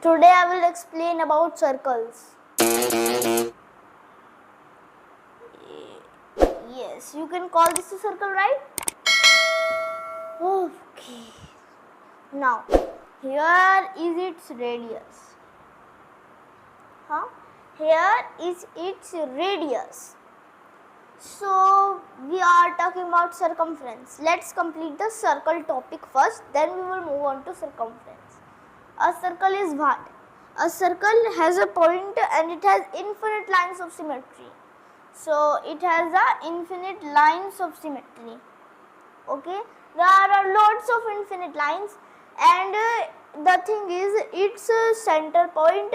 Today I will explain about circles. Yes, you can call this a circle, right? Okay. Now, here is its radius. Here is its radius. So, we are talking about circumference. Let's complete the circle topic first, then we will move on to circumference. A circle is what? A circle has a point and it has infinite lines of symmetry. So, it has infinite lines of symmetry. Okay, there are lots of infinite lines, and the thing is its center point,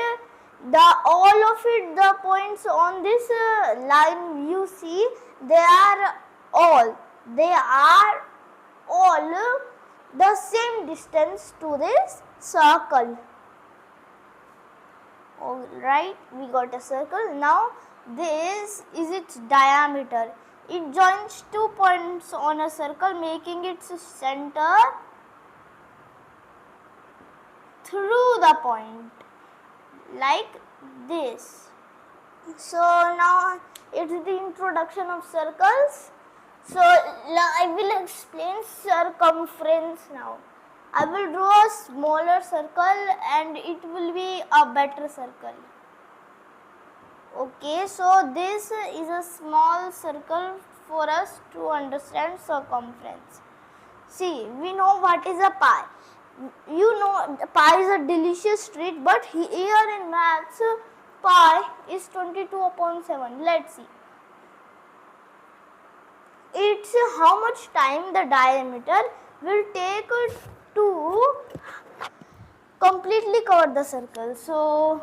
all of it, the points on this line you see, they are all the same distance to this circle. Alright, we got a circle. Now this is its diameter. It joins 2 points on a circle, making its center through the point like this. So now it's the introduction of circles. So I will explain circumference now. I will draw a smaller circle and it will be a better circle. Okay, so this is a small circle for us to understand circumference. See, we know what is a pi. You know pi is a delicious treat, but here in maths pi is 22/7. Let's see. It's how much time the diameter will take to completely cover the circle. So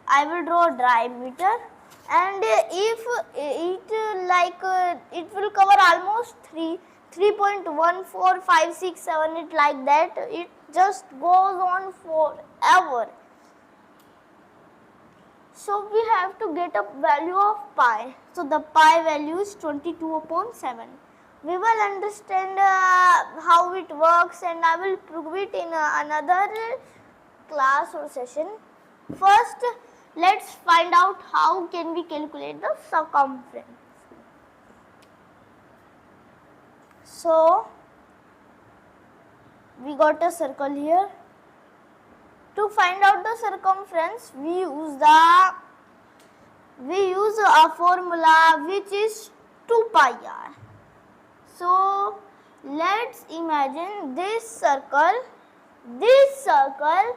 I will draw a diameter, and if it will cover almost 3.14567, it like that, it just goes on forever. So we have to get a value of pi. So the pi value is 22/7. We will understand how it works, and I will prove it in another class or session. First, let's find out how can we calculate the circumference. So we got a circle here. To find out the circumference, we use a formula which is 2 pi r. So let's imagine this circle. This circle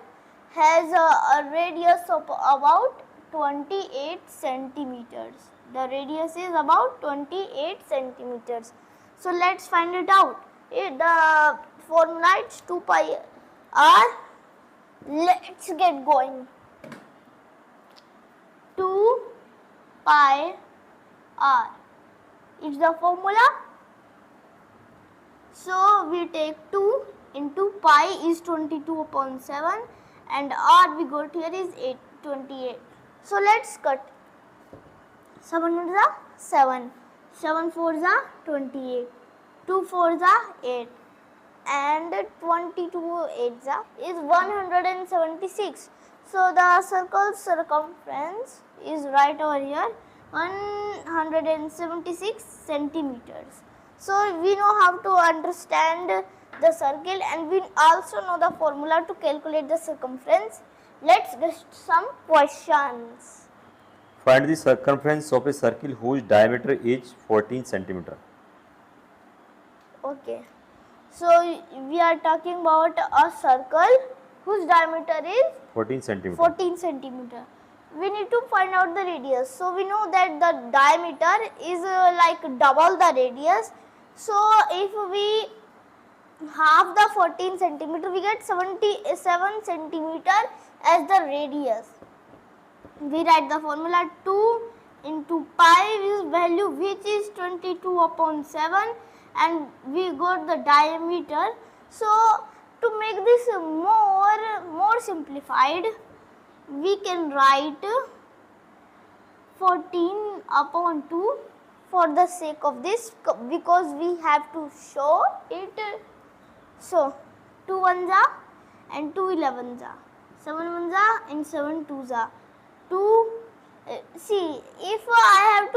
has a radius of about 28 centimeters. The radius is about 28 centimeters. So let's find it out. The formula is 2 pi r. Let's get going. 2 pi r is the formula. So we take 2 into pi is 22/7, and r we got here is 28. So let's cut. 7 1s are 7, 7 4s are 28, 2 4s are 8, and 22 8s is 176. So the circle's circumference is right over here, 176 centimeters. So we know how to understand the circle, and we also know the formula to calculate the circumference. Let's get some questions. Find the circumference of a circle whose diameter is 14 centimeter. Okay. So we are talking about a circle whose diameter is 14 centimeter. 14 centimeter. We need to find out the radius. So we know that the diameter is like double the radius. So if we half the 14 centimeter, we get 77 centimeter as the radius. We write the formula 2 into pi is value which is 22/7, and we got the diameter. So to make this more simplified, we can write 14/2 for the sake of this, because we have to show it. So 2 1s are and 2 11s are. 7 ones are and 7 twos are 2. See, if I have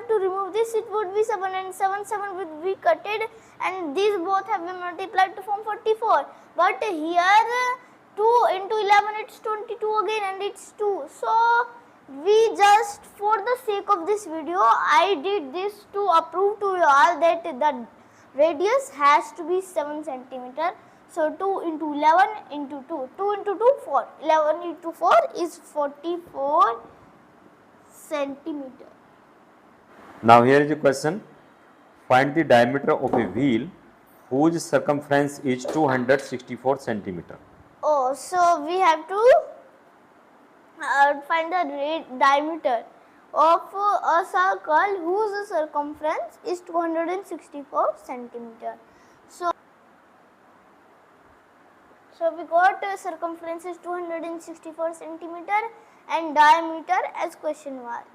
to remove this, it would be 7 and 7 would be cutted, and these both have been multiplied to form 44. But here 2 into 11, it's 22 again, and it's 2. So we just, for the sake of this video, I did this to prove to you all that the radius has to be 7 centimeter. So 2 into 11 into 2, 2 into 2, 4, 11 into 4 is 44 centimeter. Now here is a question. Find the diameter of a wheel whose circumference is 264 centimeter. Oh, so we have to find the diameter of a circle whose circumference is 264 centimeter. So we got circumference is 264 centimeter and diameter as question mark.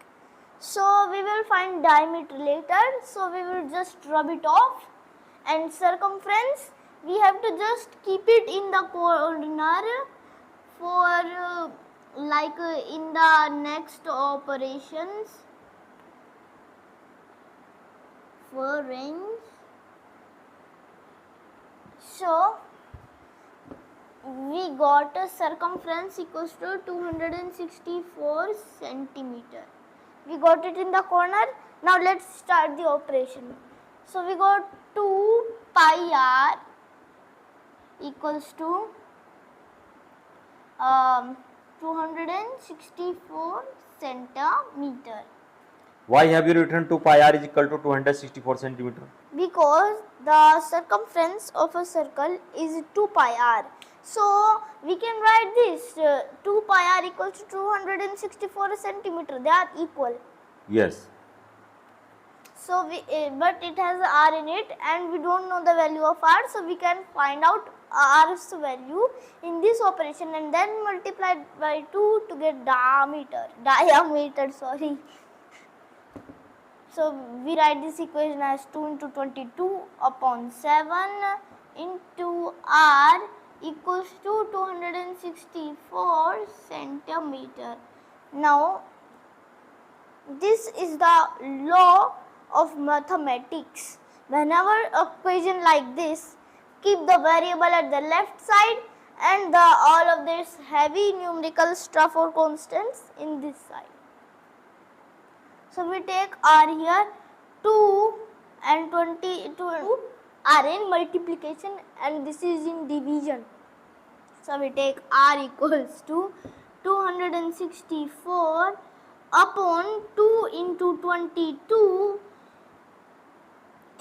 So we will find diameter later. So we will just rub it off, and circumference we have to just keep it in the corner for in the next operations for range. So we got a circumference equals to 264 centimeter. We got it in the corner. Now let's start the operation. So we got 2 pi r equals to 264 centimeter. Why have you written 2 pi r is equal to 264 centimeter? Because the circumference of a circle is 2 pi r. So we can write this 2 pi r equals to 264 centimeter. They are equal. Yes. So but it has r in it, and we don't know the value of r, so we can find out r's value in this operation and then multiply by 2 to get diameter. Sorry. So we write this equation as 2 into 22 upon 7 into r equals to 264 centimeter. Now this is the law of mathematics. Whenever equation like this, keep the variable at the left side and all of this heavy numerical stuff or constants in this side. So we take r here, 2 and 22 are in multiplication and this is in division. So we take r equals to 264 upon 2 into 22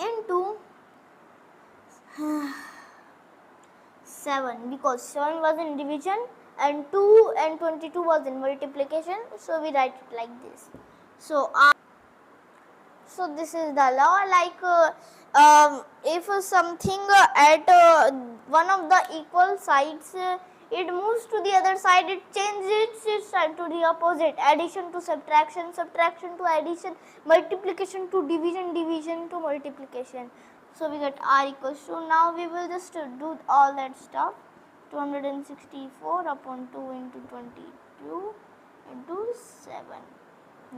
into 7, because 7 was in division and 2 and 22 was in multiplication. So we write it like this. So this is the law, if something at one of the equal sides it moves to the other side, it changes its side to the opposite. Addition to subtraction, subtraction to addition, multiplication to division, division to multiplication. So we get r equals to, now we will just do all that stuff, 264 upon 2 into 22 into 7.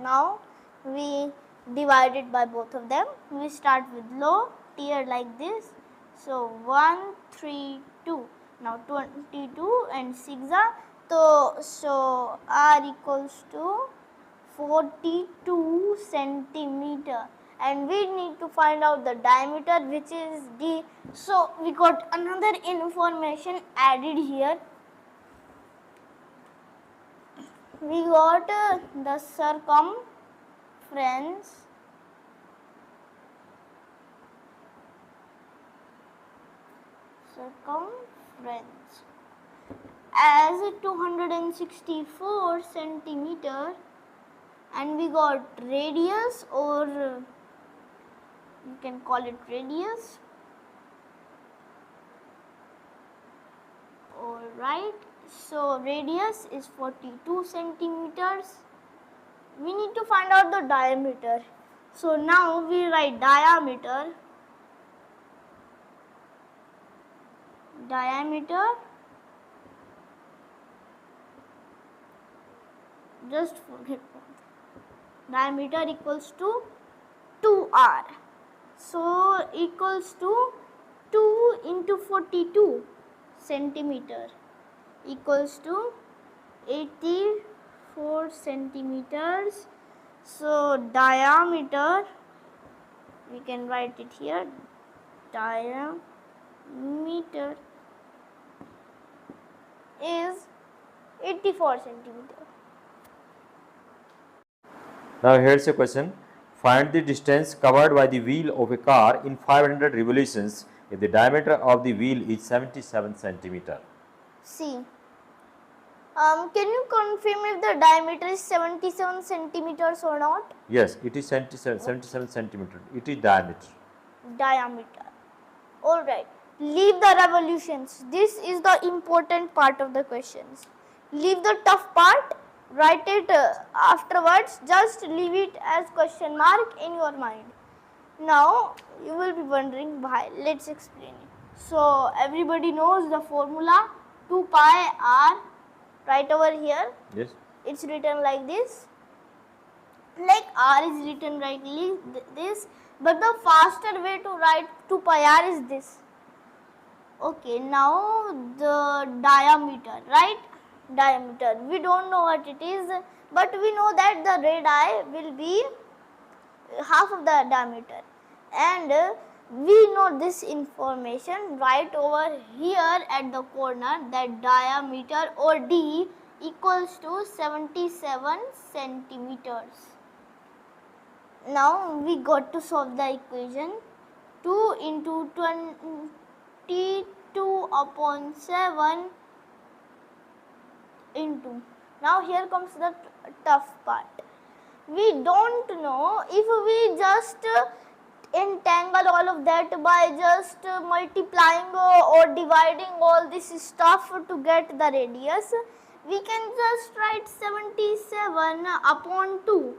Now we divide it by both of them. We start with low tier like this. So 1, 3, 2. Now 22 and 6 are, so r equals to 42 centimeter, and we need to find out the diameter, which is d. So we got another information added here. We got the circumference as 264 centimeter, and we got radius, or you can call it radius. Alright, so radius is 42 centimeters. We need to find out the diameter. So now we write diameter just forget diameter equals to 2r. So equals to 2 into 42 centimeter equals to 84 centimeters. So diameter, we can write it here, diameter is 84 centimeter. Now here's a question. Find the distance covered by the wheel of a car in 500 revolutions if the diameter of the wheel is 77 centimeter. See, can you confirm if the diameter is 77 centimeters or not? Yes, it is 77 centimeter. It is diameter. Diameter. Alright, leave the revolutions. This is the important part of the questions. Leave the tough part, write it afterwards, just leave it as question mark in your mind. Now, you will be wondering why. Let's explain it. So, everybody knows the formula 2 pi r, right over here. Yes. It's written like this. Like r is written like this, but the faster way to write 2 pi r is this. Okay, now the diameter, right? Diameter. We don't know what it is, but we know that the radii will be half of the diameter, and we know this information right over here at the corner, that diameter or d equals to 77 centimeters. Now we got to solve the equation. 2 into 22 upon 7 into. Now here comes the tough part. We don't know if we just entangle all of that by just multiplying or dividing all this stuff to get the radius. We can just write 77 upon 2.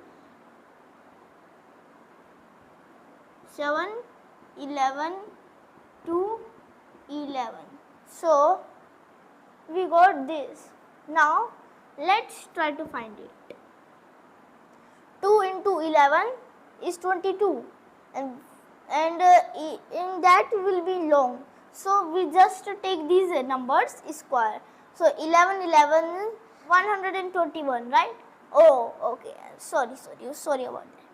7, 11, 2, 11. So, we got this. Now, let's try to find it. 2 into 11 is 22, and in that will be long. So, we just take these numbers square. So, 11, 11, 121, right? Oh, okay. Sorry about that.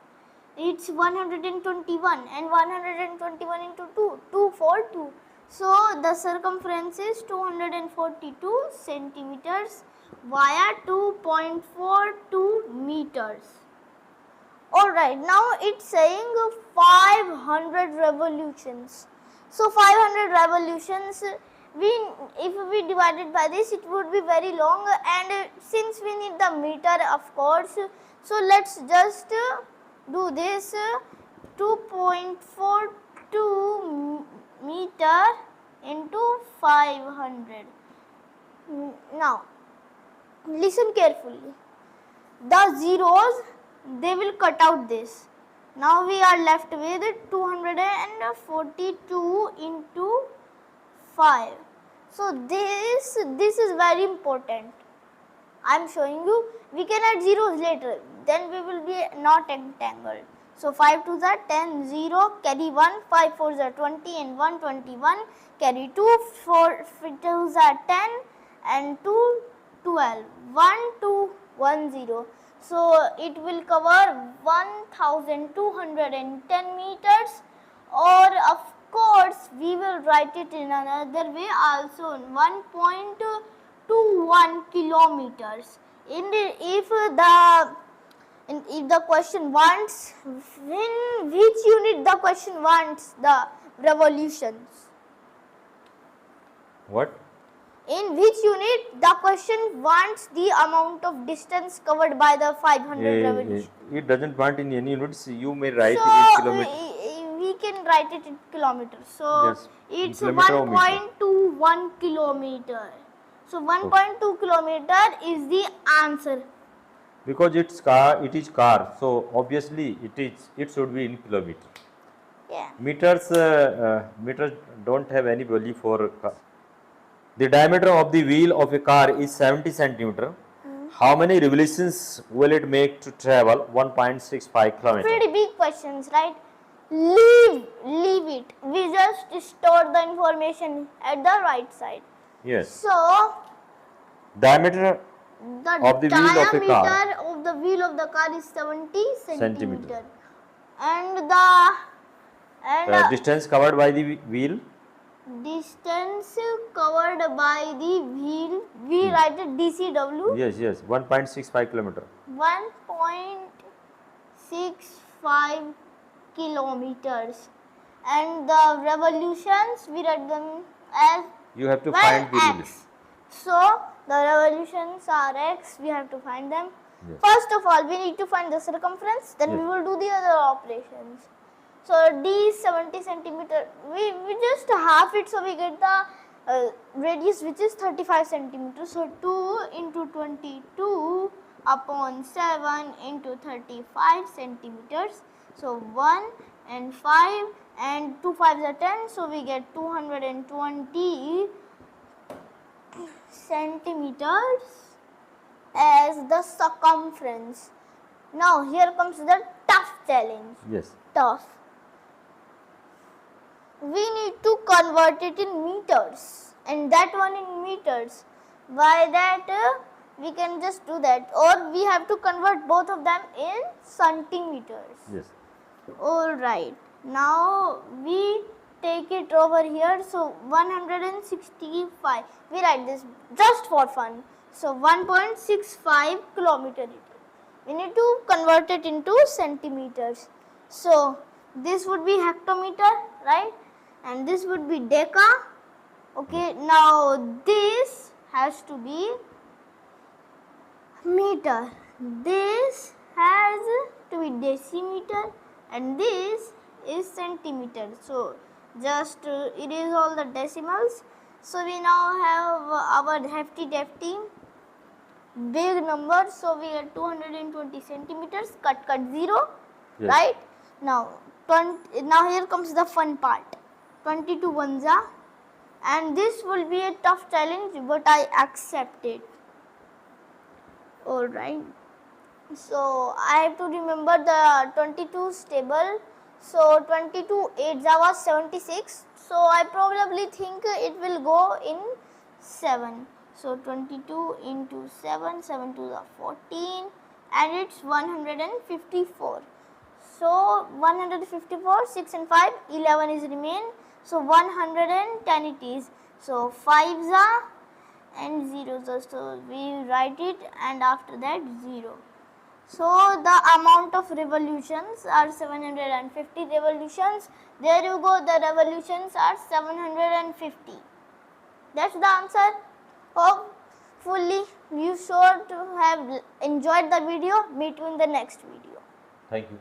It's 121, and 121 into 2, 242. So, the circumference is 242 centimeters via 2.42 meters. Alright, now it's saying 500 revolutions. So, 500 revolutions, if we divide it by this, it would be very long, and since we need the meter, of course, so let's just do this. 2.42 meter into 500. Now, listen carefully. The zeros, they will cut out this. Now we are left with 242 into 5. So this is very important. I am showing you. We can add zeros later, then we will be not entangled. So 5 2s are 10, 0, carry 1, 5 4s are 20 and 1 21, carry 2, 4 2s are 10 and 2 12, 1 2 1 0. So it will cover 1210 meters, or of course we will write it in another way also, 1.21 kilometers. If the question wants, in which unit the question wants the revolutions? What? In which unit the question wants the amount of distance covered by the 500 revolutions? It doesn't want in any units. You may write So, in kilometers. we can write it in kilometers. So, Yes, it's kilometer or meter. 1.21 kilometer. So, 1.2 kilometer is the answer. Because it is car, so obviously it should be in kilometer. Yeah. Meters don't have any value for car. The diameter of the wheel of a car is 70 centimeter. How many revolutions will it make to travel 1.65 kilometers? Pretty big questions, right? Leave it. We just store the information at the right side. Yes. So Diameter the of the wheel of a car. diameter of the wheel of the car is 70 Centimeter. centimeter. And the Distance covered by the wheel. distance covered by the wheel, we write it DCW, Yes, 1.65 kilometer. 1.65 kilometers. And the revolutions, we write them as You have to find the wheel. x. So the revolutions are x, we have to find them. Yes. First of all, we need to find the circumference, then we Yes. will do the other operations. So D is 70 centimeter. We just half it, so we get the radius, which is 35 centimeters. So 2 into 22 upon 7 into 35 centimeters. So 1 and 5 and 2 5s are 10. So we get 220 centimeters as the circumference. Now here comes the tough challenge. Yes. Tough. We need to convert it in meters, and that one in meters. By that we can just do that, or we have to convert both of them in centimeters. Yes. Alright, now we take it over here. So 165, we write this just for fun. So 1.65 kilometer it is. We need to convert it into centimeters. So this would be hectometer, right? And this would be deca. Okay, now this has to be meter. This has to be decimeter, and this is centimeter. So just erase all the decimals. So we now have our hefty big number. So we get 220 centimeters. Cut 0. Yes. Right? Now here comes the fun part. 22 ones are, and this will be a tough challenge, but I accept it. Alright. So I have to remember the 22's table. So 22 8s was 76. So I probably think it will go in 7. So 22 into 7, 7 to the 14, and it's 154. So 154, 6 and 5, 11 is remain. So 110 it is. So 5s are and 0s are. So we write it, and after that 0. So the amount of revolutions are 750 revolutions. There you go, the revolutions are 750. That's the answer. Hopefully you sure to have enjoyed the video. Meet you in the next video. Thank you.